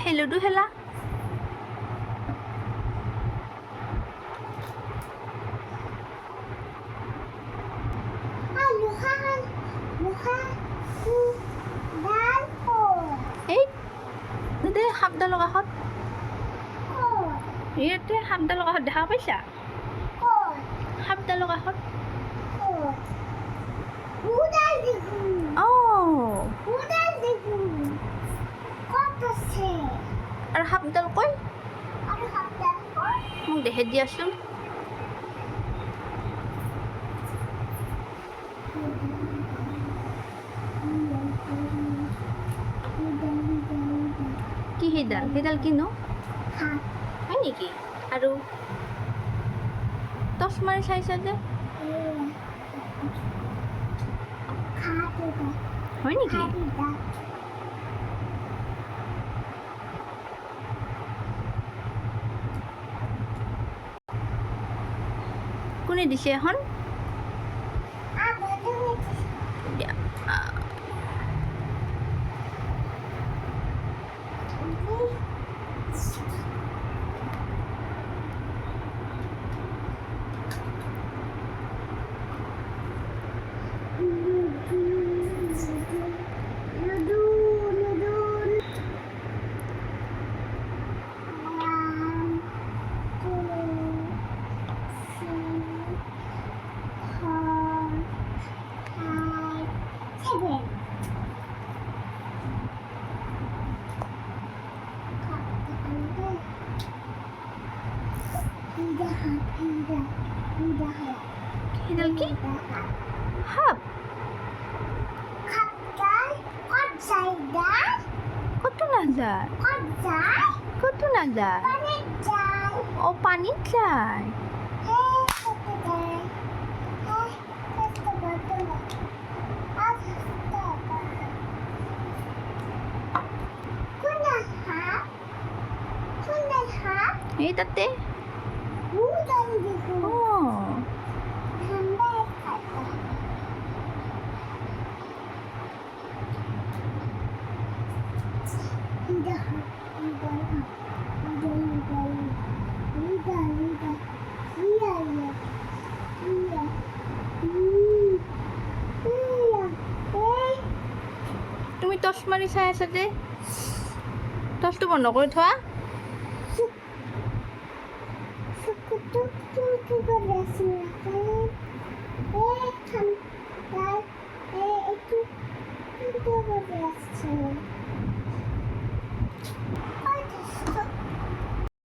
সেই লুডু খেলা এই দে সাপডালৰ কাষত ইয়াতে সাপডালৰ কাষত দেখা পাইছা সাপডালৰ কাষত আৰু সাপডাল কৈ মোক দেখে দিয়াচোন কি সেইডাল সেইডাল কিনো হয় নেকি আৰু টচ মাৰি চাইছা যে হয় নেকি কোনে দিছে এখন সেইডাল কি সাপ কতো নাযায় কতো নাযায় ও পানীত যায় এই তাতে তুমি টচ মাৰি চাই আছা যে টচটো বন্ধ কৰি থোৱা Aku tuh